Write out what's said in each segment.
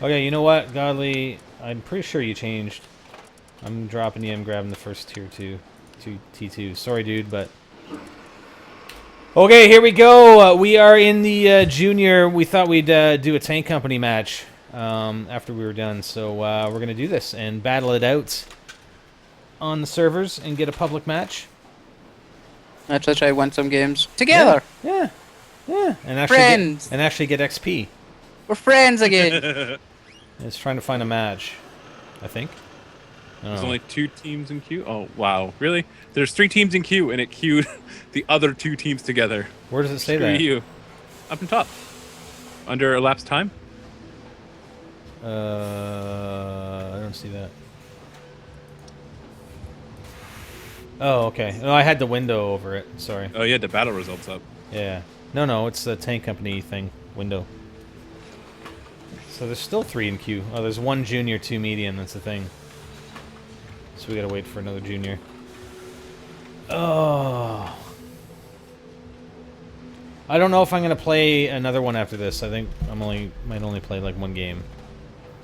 Okay, you know what, Godly? I'm pretty sure you changed. I'm dropping you. I'm grabbing the first tier 2. T2. Sorry, dude, but... Okay, here we go. We are in the junior. We thought we'd do a tank company match after we were done. So we're going to do this and battle it out on the servers and get a public match. Let's try win some games together. Yeah. And actually get XP. We're friends again. It's trying to find a match, I think. There's only 2 teams in queue? Oh, wow. Really? There's 3 teams in queue, and it queued the other 2 teams together. Where does it say Screw that? you. Up on top. Under elapsed time? I don't see that. Oh, okay. No, I had the window over it. Sorry. Oh, you had the battle results up. Yeah. No, it's the tank company thing. Window. So there's still 3 in queue. Oh, there's 1 junior, 2 medium. That's the thing. So we gotta wait for another junior. Oh. I don't know if I'm gonna play another one after this. I think might only play like 1 game.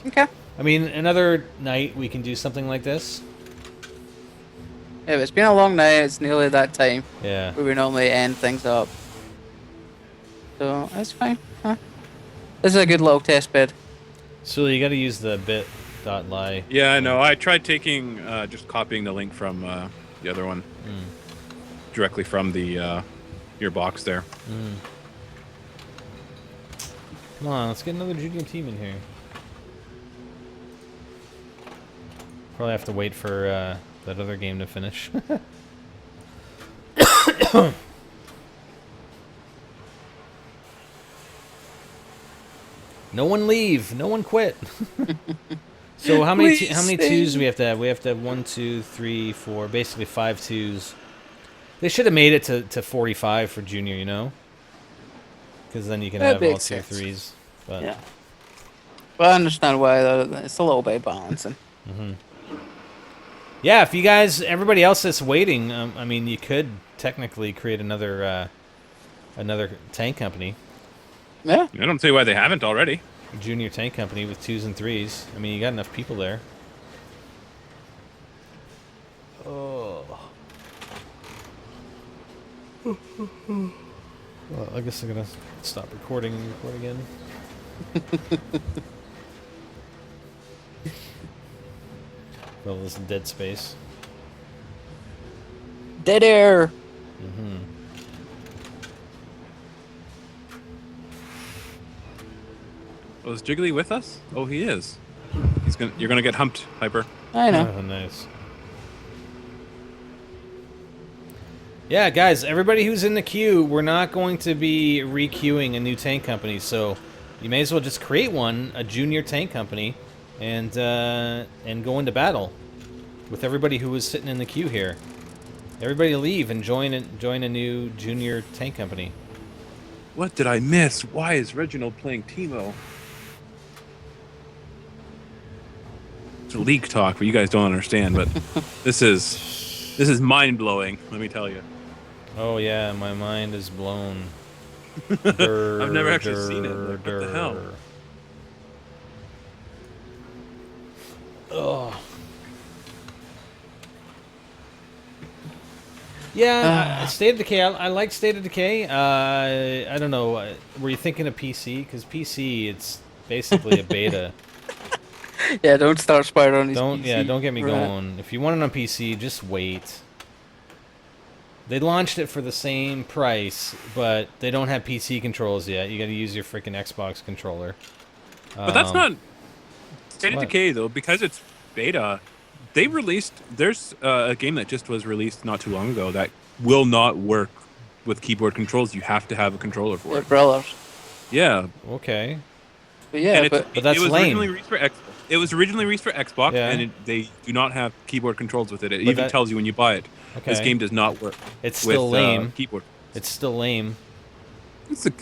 Okay. I mean, another night we can do something like this. Yeah, but it's been a long night. It's nearly that time. Yeah. Where we normally end things up. So that's fine. Huh? This is a good little test bed. So you gotta use the bit.ly. Yeah, I know. I tried taking, just copying the link from the other one. Directly from the your box there. Come on, let's get another junior team in here. Probably have to wait for that other game to finish. No one leave. No one quit. So how many twos do we have to have? We have to have 1, 2, 3, 4, basically 5 twos. They should have made it to 45 for junior, you know, because then you can have all tier 3s. But yeah. Well, I understand why it's a little bit balancing. Yeah, if you guys, everybody else that's waiting, I mean, you could technically create another tank company. Yeah. I don't see why they haven't already. A junior tank company with 2s and 3s. I mean, you got enough people there. Oh. Well, I guess I'm gonna stop recording and record again. Well, this is dead space. Dead air. Oh, is Jiggly with us? Oh, he is. You're gonna get humped, Piper. I know. Oh, nice. Yeah, guys, everybody who's in the queue, we're not going to be re-queuing a new tank company, so you may as well just create one, a junior tank company, and go into battle with everybody who was sitting in the queue here. Everybody leave and join a new junior tank company. What did I miss? Why is Reginald playing Teemo? It's leak talk, but you guys don't understand. But this is mind blowing. Let me tell you. Oh yeah, my mind is blown. I've never actually seen it. Like, what the hell? Oh. Yeah, State of Decay. I like State of Decay. I don't know. Were you thinking of PC? Because PC, it's basically a beta. Yeah, don't start Spider on these PC. Yeah, don't get me going. If you want it on PC, just wait. They launched it for the same price, but they don't have PC controls yet. You got to use your freaking Xbox controller. But that's not State of Decay though, because it's beta. They released. There's a game that just was released not too long ago that will not work with keyboard controls. You have to have a controller for it. Brothers. Yeah. Okay. But yeah, but that's lame. It was originally released for Xbox, and they do not have keyboard controls with it. It even tells you when you buy it. Okay. This game does not work. It's still lame. Keyboard. It's still lame.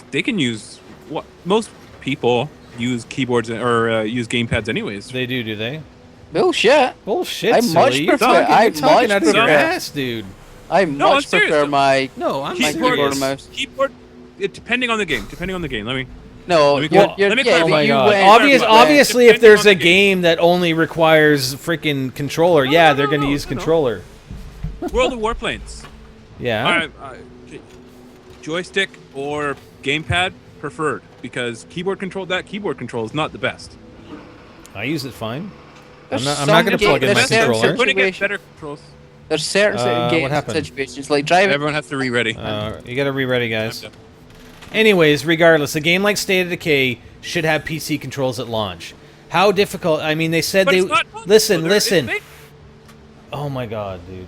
They can use what most people use keyboards or use gamepads anyways. They do they? Bullshit. Bullshit. I much prefer. I much out of your prefer. ass, dude. I much prefer my I'm keyboard serious. mouse. Keyboard. Depending on the game. Let me. No, Let me you're, clar- you're, let me yeah, clarify. Oh my you god! went- Obviously, if Depending there's on a the game that only requires freaking controller, yeah, no, they're going to no, use no. controller. World of Warplanes. Yeah. Joystick or gamepad preferred because keyboard control. That keyboard control is not the best. I use it fine. There's I'm not going to some plug in my there's certain controller. We're going to get situations- better controls. There's certain What games happened? situations like driving. Everyone has to re-ready. You got to re-ready, guys. Anyways, regardless, a game like State of Decay should have PC controls at launch. How difficult? I mean, they said But they it's not possible. listen. It's Listen. big. Oh my god, dude.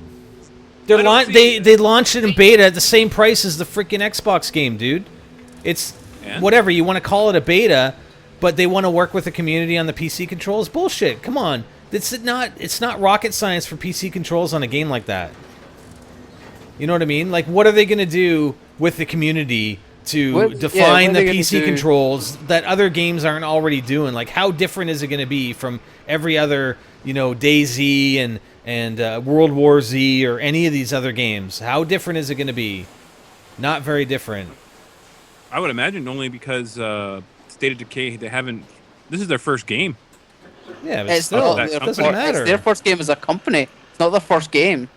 I don't see- They launched it in beta at the same price as the freaking Xbox game, dude. It's And? whatever you want to call it, a beta, but they want to work with the community on the PC controls. Bullshit. Come on. It's not rocket science for PC controls on a game like that. You know what I mean? Like, what are they going to do with the community to define what are the they gonna PC do? controls that other games aren't already doing? Like, how different is it going to be from every other, DayZ and World War Z or any of these other games? How different is it going to be? Not very different. I would imagine only because State of Decay, they haven't. This is their first game. Yeah, but It's still, not it their doesn't first- matter. It's their first game as a company. It's not their first game.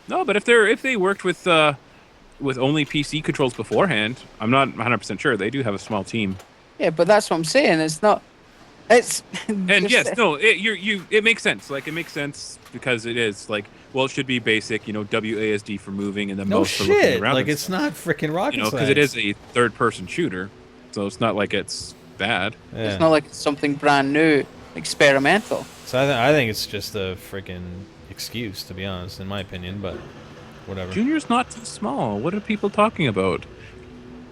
No, but if they worked with only PC controls beforehand, I'm not 100% sure. They do have a small team. Yeah, but that's what I'm saying. It's not. It's. And yes, no, it makes sense. Like it makes sense because it is like, well, it should be basic, WASD for moving and then No mouse for looking shit. around. Like, and it's stuff. not freaking rocket science. Because it is a third-person shooter, so it's not like it's bad. Yeah. It's not like it's something brand new, experimental. So I think it's just a freaking excuse, to be honest, in my opinion, but whatever. Junior's not too small. What are people talking about?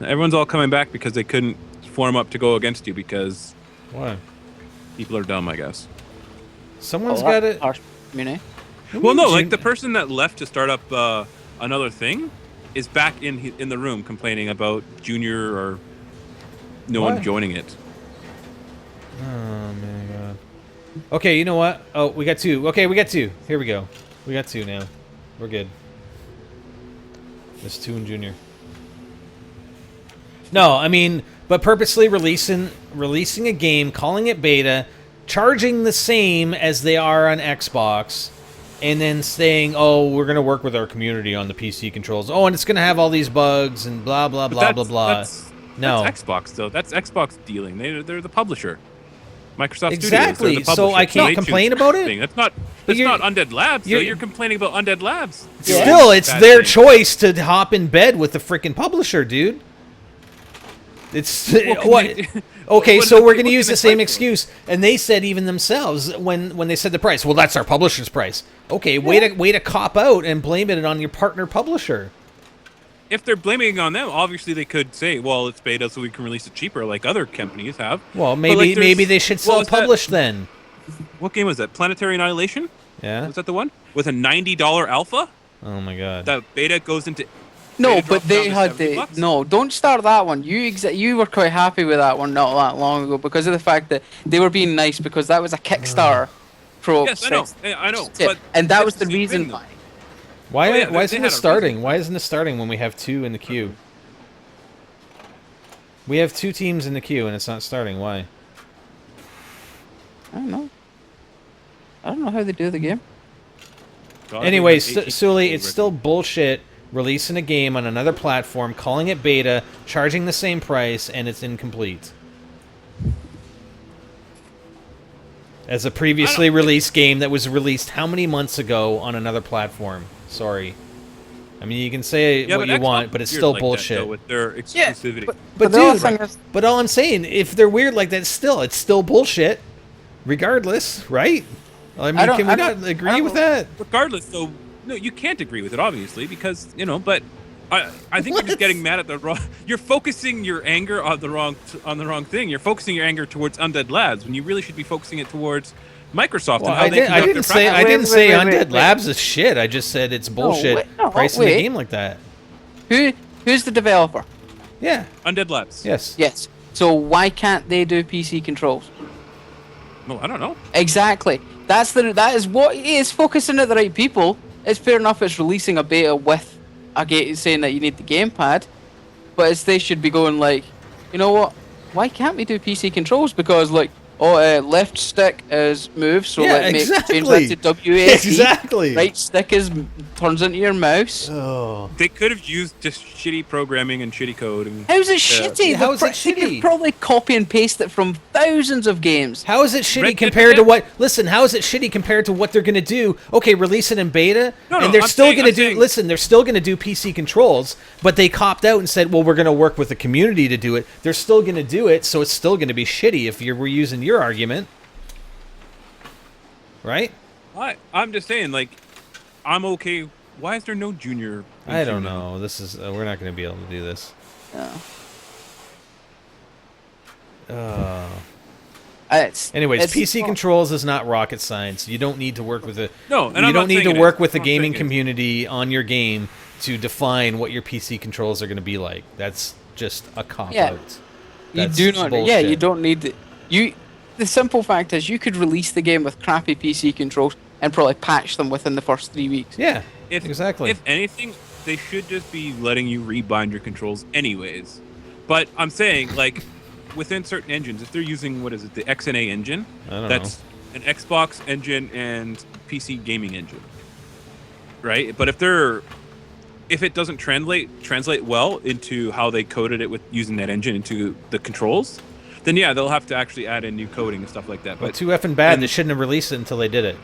Everyone's all coming back because they couldn't form up to go against you because Why? people are dumb, I guess. Someone's got it. Harsh, eh? Well, no, like the person that left to start up another thing is back in the room complaining about Junior or no What? one joining it. Oh my god. Okay, you know what? Oh, we got two. Okay, we got two. Here we go. We got two now. We're good. There's two in Junior. No, I mean, but purposely releasing a game, calling it beta, charging the same as they are on Xbox, and then saying, "Oh, we're gonna work with our community on the PC controls. Oh, and it's gonna have all these bugs and blah blah But blah blah blah." No. That's Xbox though. That's Xbox dealing. They're the publisher. Microsoft Exactly, Studios. They're the so publisher, I can't they complain choose about it? thing. That's not. But That's you're- not Undead Labs. you're- You're complaining about Undead Labs. Yeah. Still, it's Bad their thing. choice to hop in bed with the freaking publisher, dude. It's Well, can what? they- Okay, what- so we're what going to can use they the same fight for? excuse, and they said even themselves when they said the price. Well, that's our publisher's price. Okay, way to cop out and blame it on your partner publisher. If they're blaming it on them, obviously they could say, "Well, it's beta, so we can release it cheaper," like other companies have. Well, But, like, there's- maybe they should well, is that- self-publish then. What game was that? Planetary Annihilation? Yeah. Was that the one with a $90 alpha? Oh my god. That beta goes into. No, beta but drops they down to had $70. no. Don't start that one. You were quite happy with that one not that long ago because of the fact that they were being nice because that was a Kickstarter pro. Yes, I know. tip, But and that it's was the same reason thing, though. why. Why Oh, yeah, why they isn't had it a starting? reason. Why isn't it starting when we have two in the queue? We have two teams in the queue and it's not starting. Why? I don't know. I don't know how they do the game. God, Anyway, they have 18 Sully, people it's still bullshit releasing a game on another platform, calling it beta, charging the same price, and it's incomplete. As a previously released game that was released how many months ago on another platform? Sorry. I mean, you can say Yeah, what but you Xbox want, but it's is still weird like that, bullshit. though, with their Yeah, exclusivity. But the other dude, thing is- but all I'm saying, if they're weird like that, it's still bullshit. Regardless, right? I mean, don't- can we I not don't- agree I don't- with that? Regardless, though, no, you can't agree with it, obviously, because but I think you're just What? getting mad at the wrong. You're focusing your anger on the wrong thing. You're focusing your anger towards Undead Labs when you really should be focusing it towards Microsoft Well, and how they I conduct didn't their say practice. I didn't say Wait, Undead wait. Labs is shit. I just said it's bullshit wait, no, pricing a wait. game like that. Who's the developer? Yeah. Undead Labs. Yes. Yes. So why can't they do PC controls? Well, I don't know. Exactly. That is what it is focusing at the right people. It's fair enough. It's releasing a beta with a game saying that you need the gamepad, but they should be going like, you know what? why can't we do PC controls? Because like, left stick is move, so Yeah, change that exactly. to WASD. Exactly. Right stick is turns into your mouse. Oh. They could have used just shitty programming and shitty code. And, How's it shitty? Yeah, how is it They could shitty? probably copy and paste it from thousands of games. How is it shitty Red Dead compared to Redemption. what? Listen, how is it shitty compared to what they're going to do? Okay, release it in beta, No, and they're I'm still saying- going to I'm do. saying- Listen, they're still going to do PC controls, but they copped out and said, "Well, we're going to work with the community to do it." They're still going to do it, so it's still going to be shitty if we're using your argument, right? I'm just saying, like, I'm okay. Why is there no junior? I don't know. This is we're not going to be able to do this. Anyways, It's- PC controls is not rocket science. You don't need to work with a No, and you I'm don't not need saying to it work is. with the I'm not gaming saying it is. community on your game to define what your PC controls are going to be like. That's just a cop Yeah. out. You That's do not. Yeah, bullshit. you don't need it. The simple fact is, you could release the game with crappy PC controls and probably patch them within the first 3 weeks. Yeah, If, exactly. If anything, they should just be letting you rebind your controls anyways. But I'm saying, like, within certain engines, if they're using, what is it, the XNA engine, I don't that's an Xbox engine and PC gaming engine, right? But if it doesn't translate well into how they coded it with using that engine into the controls, then yeah, they'll have to actually add in new coding and stuff like that. But But too effing bad. and- They shouldn't have released it until they did it.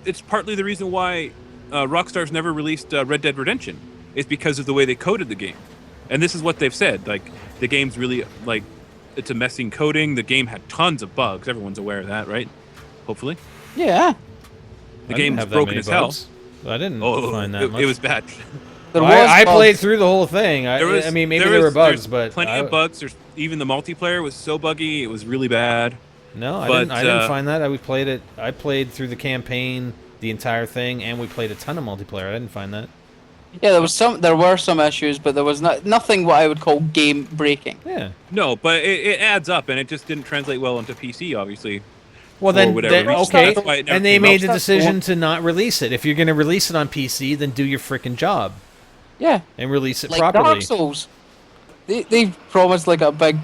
it's partly the reason why Rockstar's never released Red Dead Redemption. Is because of the way they coded the game, and this is what they've said. Like, the game's really, like, it's a messy coding. The game had tons of bugs. Everyone's aware of that, right? Hopefully, Yeah, the I didn't game's have that broken many as hell. bugs. I didn't Oh, find that much. it was bad. there Well, was. I bugs. played through the whole thing. I mean, maybe there were bugs, there's but plenty of bugs. There's even the multiplayer was so buggy. It was really bad. No, I But, didn't. I didn't find that. We played it. I played through the campaign, the entire thing, and we played a ton of multiplayer. I didn't find that. Yeah, there were some issues, but there was nothing what I would call game breaking. Yeah. No, but it adds up, and it just didn't translate well onto PC, obviously. Well, Or then, whatever reason. okay. That's why it never And they came made out. the decision to not release it. If you're going to release it on PC, then do your freaking job Yeah, and release it like properly. Dark Souls. They promised like a big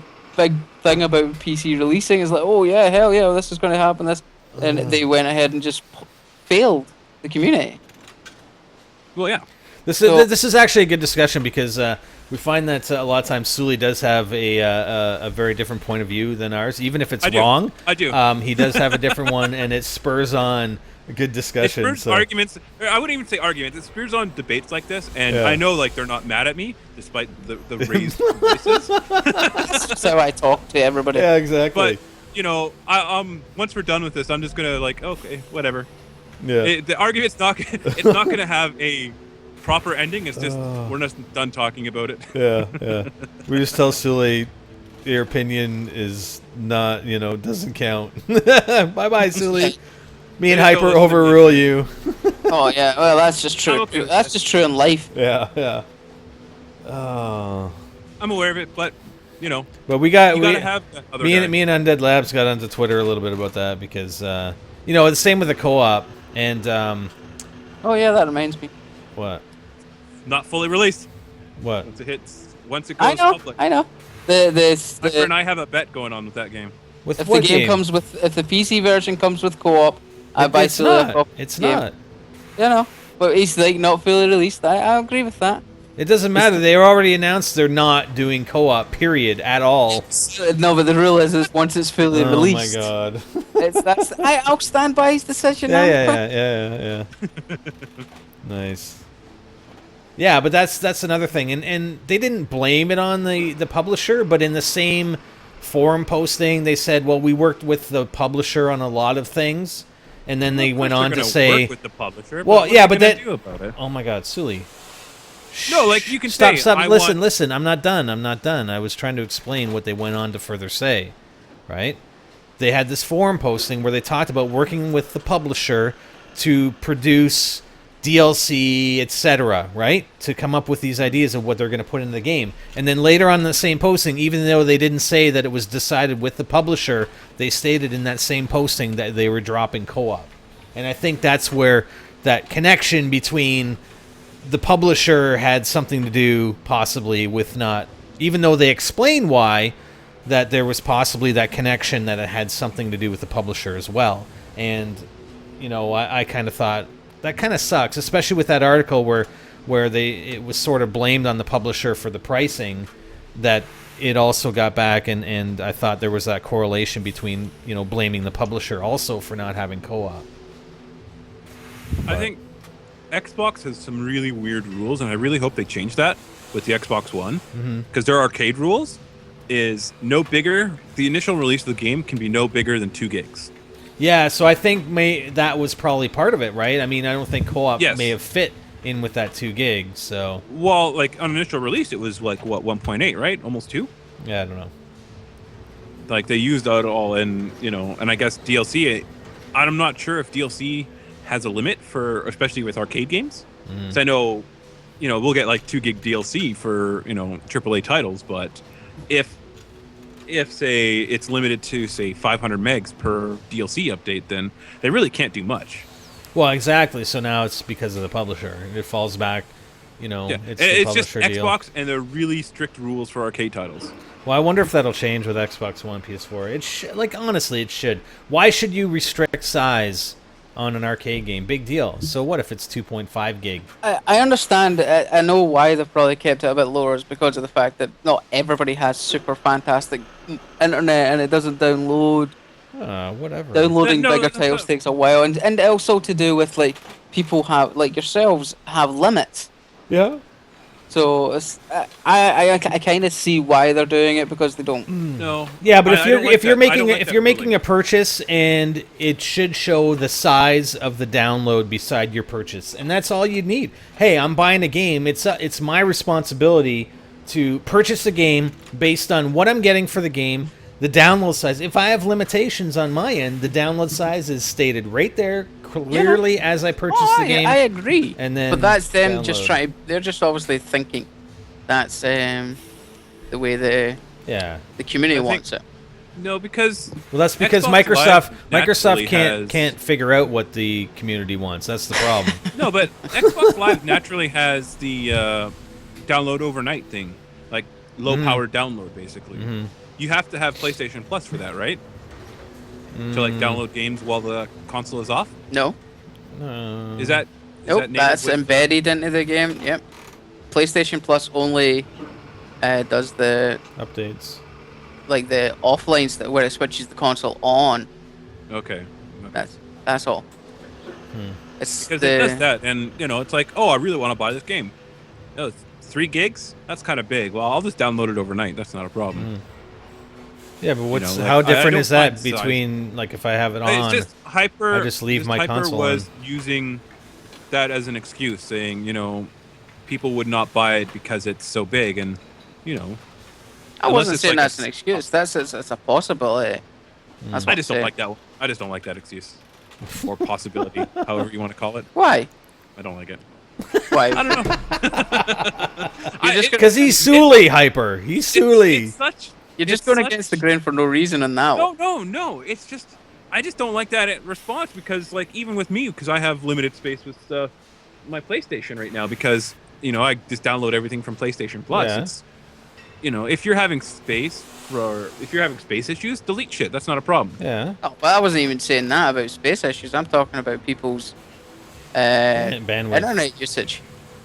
thing about PC releasing. It's like, oh yeah, hell yeah, this is going to happen. And they went ahead and just failed the community. Well, yeah. This is So- this is actually a good discussion because we find that a lot of times Sully does have a very different point of view than ours, even if it's I do. wrong. I do. He does have a different one, and it spurs on a good It discussion. spurs So. arguments. I wouldn't even say arguments. It spurs on debates like this, and Yeah. I know, like, they're not mad at me despite the raised voices. That's just how I talk to everybody. Yeah, exactly. But you know, once we're done with this, I'm just gonna, like, okay, whatever. yeah. The argument's not. It's not gonna have a proper ending. It's just we're not done talking about it. Yeah. We just tell Sully your opinion is not, doesn't count. Bye-bye, Sully. Me and Yeah, Hyper no, listen, overrule you. Oh yeah, well that's just true. I'm okay with That's that. just true in life. Yeah. Oh. I'm aware of it, but you know, But we got you gotta have that other me guy. and Undead Labs got onto Twitter a little bit about that because the same with the co-op and Oh yeah, that reminds me. what Not fully released. what Once it I goes know. public. I know. Hyper and I have a bet going on with that game. with If what the game comes with, if the PC version comes with co-op, I buy it's Sully a not. copy It's of the game. not. You know, but he's like not fully released. I agree with that. It doesn't matter. They already announced they're not doing co-op. Period. At all. No, but the rule is once it's fully Oh released, my god. I'll stand by his decision. now. Yeah. Nice. Yeah, but that's another thing, and they didn't blame it on the publisher, but in the same forum posting, they said, well, we worked with the publisher on a lot of things, and then they went on to say, work with the publisher. Well, what yeah, are but they gonna that- do about it? oh my god, Sully. No, like, you can Stop. say, I Listen, want- listen. I'm not done. I was trying to explain what they went on to further say, right? They had this forum posting where they talked about working with the publisher to produce DLC, etc., right? To come up with these ideas of what they're going to put in the game. And then later on in the same posting, even though they didn't say that it was decided with the publisher, they stated in that same posting that they were dropping co-op. And I think that's where that connection between the publisher had something to do possibly with not even though they explain why, that there was possibly that connection that it had something to do with the publisher as well. And, you know, I kind of thought that kind of sucks, especially with that article where it was sort of blamed on the publisher for the pricing, that it also got back, and I thought there was that correlation between, you know, blaming the publisher also for not having co-op. I think Xbox has some really weird rules, and I really hope they change that with the Xbox One, because their arcade rules is no bigger. The initial release of the game can be no bigger than 2 gigs. Yeah, so I think that was probably part of it, right? I mean, I don't think co-op Yes. may have fit in with that 2 gigs, so... Well, like, on initial release, it was like, what, 1.8, right? Almost 2? Yeah, I don't know. Like, they used that all in, you know, and I guess DLC, I'm not sure if DLC has a limit for, especially with arcade games. Because I know, you know, we'll get like 2 gig DLC for, you know, AAA titles, but if say it's limited to say 500 megs per DLC update, then they really can't do much. Well, exactly. So now it's because of the publisher. It falls back, you know, Yeah. it's the It's just publisher deal. Xbox, and they're really strict rules for arcade titles. Well, I wonder if that'll change with Xbox One, PS4. Like, honestly, it should. Why should you restrict size on an arcade game? Big deal. So what if it's 2.5 gig? I understand. I know why they've probably kept it a bit lower is because of the fact that not everybody has super fantastic internet and it doesn't download. Whatever. Downloading No, bigger that's titles not- takes a while, and also to do with like people have like yourselves have limits. Yeah. So I kind of see why they're doing it because they don't. No. Yeah, but I don't like if you're that. I don't making like if that you're making ruling. a purchase, and it should show the size of the download beside your purchase, and that's all you need. Hey, I'm buying a game. It's my responsibility to purchase a game based on what I'm getting for the game, the download size. If I have limitations on my end, the download size is stated right there clearly as I purchase the game. I agree. and then but that's them just download. trying. They're just obviously thinking that's the way the community I think- wants it. No, because Well, that's because Xbox Microsoft Live naturally can't figure out what the community wants. That's the problem. no, but Xbox Live naturally has the download overnight thing, like low power download, basically. You have to have PlayStation Plus for that, right? To like download games while the console is off. No, Is that? nope. native That's with- embedded into the game. Yep. PlayStation Plus only does the Updates. like the offline stuff where it switches the console on. Okay. That's all. It's Because the it does that, and you know, it's like, oh, I really want to buy this game. No, it's 3 gigs. That's kind of big. Well, I'll just download it overnight. That's not a problem. Yeah, but what's know, like, how I different don't is that mind size. between like if I have it on? It's just Hyper. I just leave my Hyper console was on. using that as an excuse, saying, you know, people would not buy it because it's so big, and you know, I unless wasn't it's saying like that's an excuse. That's it's a possibility. That's what I just I'm don't saying. like that. I just don't like that excuse or possibility, however you want to call it. Why? I don't like it. Why? I don't know. You're just Because he's Sully hyper. He's Sully. It's such. You're just it's going such- against the grain for no reason in that one. No. It's just I just don't like that response because, like, even with me, because I have limited space with my PlayStation right now because you know I just download everything from PlayStation Plus. Yeah. It's you know if you're having space issues, delete shit. That's not a problem. Yeah. Oh, well, I wasn't even saying that about space issues. I'm talking about people's Bandwidth. internet usage.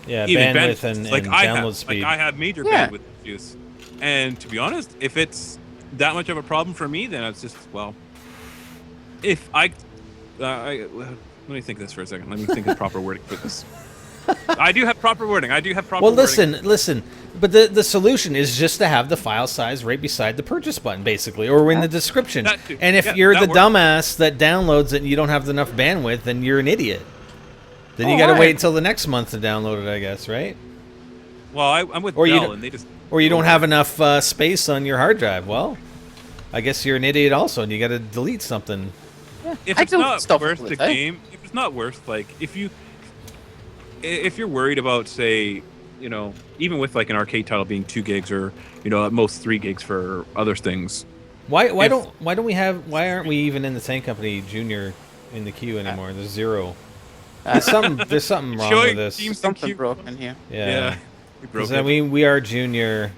Yeah, Even bandwidth and like download I have, speed. Like I have major Yeah. bandwidth issues, and to be honest, if it's that much of a problem for me, then it's just well. If let me think this for a second. Let me think of proper wording for this. I do have proper wording. Well, listen. But the solution is just to have the file size right beside the purchase button, basically, or in the description. That too. And if Yeah, you're the that works. dumbass that downloads it and you don't have enough bandwidth, then you're an idiot. Then you Oh, got to right. wait until the next month to download it, I guess, right? Well, I'm with Or you Dell, don't- and they just Or you don't have enough space on your hard drive. Well, I guess you're an idiot also, and you got to delete something. if I it's do not stuff worth all the the time. game, if it's not worth like if you're worried about say you know even with like an arcade title being 2 gigs or you know at most 3 gigs for other things. Why If- why aren't we even in the Tank Company Junior in the queue anymore? There's 0. There's something wrong Showing with this. teams- Something Cute. broken here. Yeah. we broke 'Cause, it. I mean, we are junior,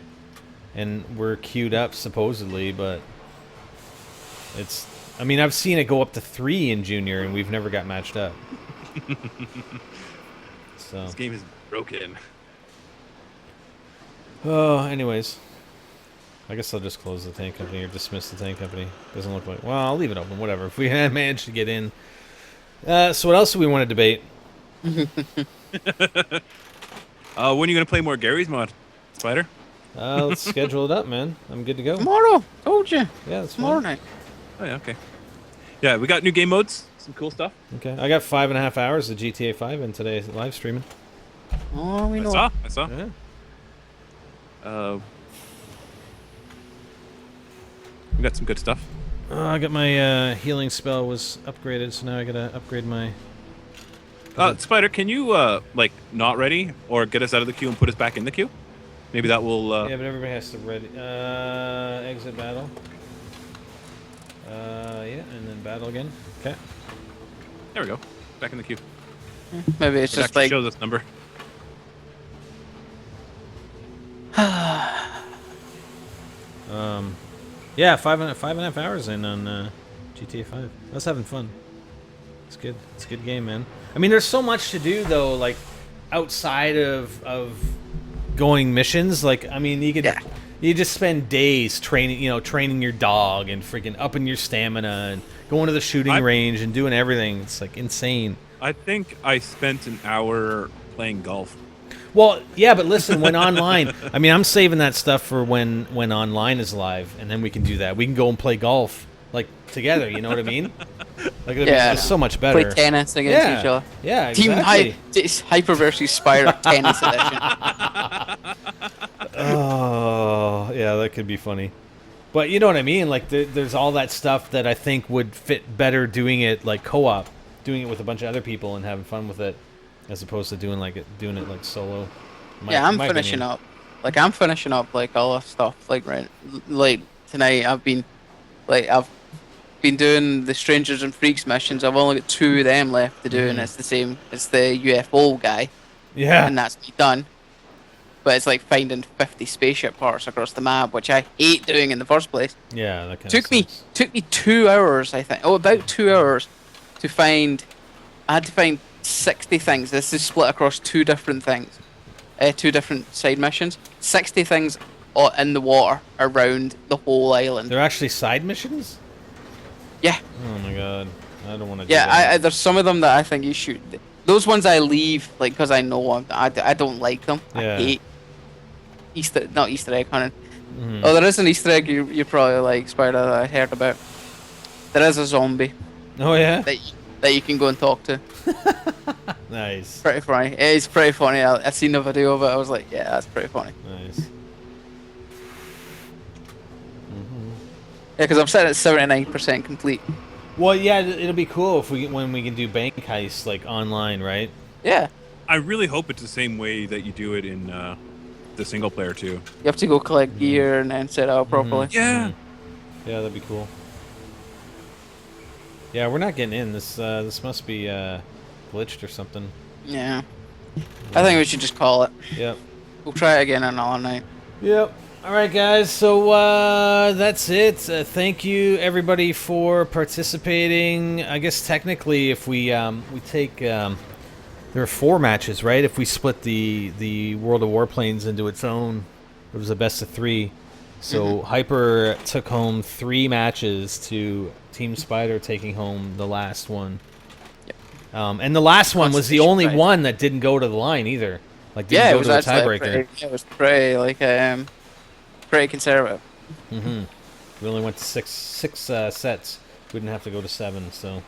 and we're queued up supposedly, but it's. I mean, I've seen it go up to 3 in Junior, and we've never got matched up. So This game is broken. Oh, anyways. I guess I'll just close the tank company or dismiss the tank company. Doesn't look like... Well, I'll leave it open, whatever. If we manage to get in. So what else do we want to debate? When are you going to play more Gary's mod, Spider? Let's schedule it up, man. I'm good to go. Tomorrow, told you. Yeah, that's Tomorrow fine. night. Oh, yeah, okay. Yeah, we got new game modes. Some cool stuff. Okay, I got 5.5 hours of GTA 5 in today live streaming. Oh, we know. I saw. Yeah. We got some good stuff. I got my healing spell was upgraded, so now I gotta upgrade my... Spider, can you, like, not ready or get us out of the queue and put us back in the queue? Maybe that will, Yeah, but everybody has to ready... exit battle. Yeah, and then battle again. Okay. There we go. Back in the queue. Maybe it's It just actually like shows this number. Yeah, 5.5 hours in on GTA 5. I was having fun. It's good. It's a good game, man. I mean, there's so much to do though, like outside of going missions. Like, I mean, you just spend days training, training your dog and freaking upping your stamina and going to the shooting range and doing everything. It's like insane. I think I spent an hour playing golf. Well, yeah, but listen, when online, I mean, I'm saving that stuff for when online is live, and then we can do that. We can go and play golf, like, together, you know what I mean? Like, it'd be just so much better. Play tennis against each other. Yeah, exactly. Team Hyper versus Spyro Tennis Edition. Oh, yeah, that could be funny. But you know what I mean? Like, there's all that stuff that I think would fit better doing it, like, co-op. Doing it with a bunch of other people and having fun with it. As opposed to doing it like solo. I'm finishing up. Like I'm finishing up like all the stuff. Like like tonight I've been doing the Strangers and Freaks missions. I've only got 2 of them left to do, and it's the same. It's the UFO guy. Yeah. And that's me done. But it's like finding 50 spaceship parts across the map, which I hate doing in the first place. Yeah, that kind took me 2 hours, I think. Oh, about 2 hours to find. I had to find 60 things. This is split across 2 different things, 2 different side missions. 60 things in the water around the whole island. They're actually side missions? Yeah. Oh my god, I don't want to. Do that. Yeah, there's some of them that I think you should. Those ones I leave like because I know I don't like them. Yeah. I hate not Easter egg hunting. Oh, there is an Easter egg you probably like, Spider, that I heard about. There is a zombie. Oh yeah. That you can go and talk to. Nice. Pretty funny. It is pretty funny. I seen the video of it. I was like, yeah, that's pretty funny. Nice. Yeah, because I'm sitting at 79% complete. Well, yeah, it'll be cool when we can do bank heists like online, right? Yeah. I really hope it's the same way that you do it in the single player too. You have to go collect gear and then set out properly. Yeah. Yeah, that'd be cool. Yeah, we're not getting in. This must be glitched or something. Yeah. I think we should just call it. Yep. We'll try it again another night. Yep. All right, guys. So that's it. Thank you, everybody, for participating. I guess technically, if we take there are 4 matches, right? If we split the World of Warplanes into its own, it was a best of 3. So Hyper took home 3 matches to Team Spider taking home the last one. Yep. And the last one was the only one that didn't go to the line either. Like didn't go to the tiebreaker. It was pretty like pretty conservative. We only went to six sets. We didn't have to go to 7. So,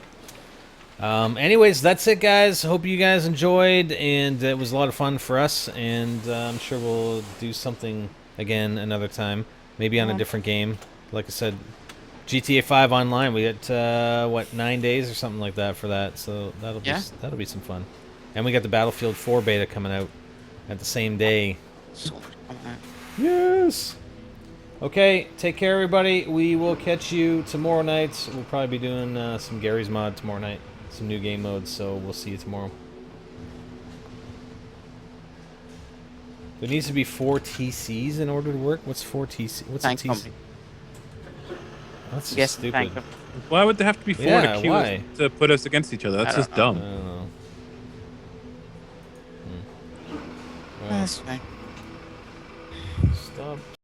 anyways, that's it, guys. Hope you guys enjoyed, and it was a lot of fun for us. And I'm sure we'll do something again another time, maybe on a different game. Like I said, GTA 5 online. We got 9 days or something like that for that. So that'll be some fun. And we got the Battlefield 4 beta coming out at the same day. So much coming out. Yes. Okay, take care, everybody. We will catch you tomorrow night. We'll probably be doing some Gary's Mod tomorrow night, some new game modes, so we'll see you tomorrow. There needs to be 4 TCs in order to work. What's 4 TC? What's Tank a TC? company. That's just Yes, stupid. tank company. Why would there have to be 4 Yeah, to queue why? to put us against each other? That's I just don't I dumb. don't know. Well, That's fine. stop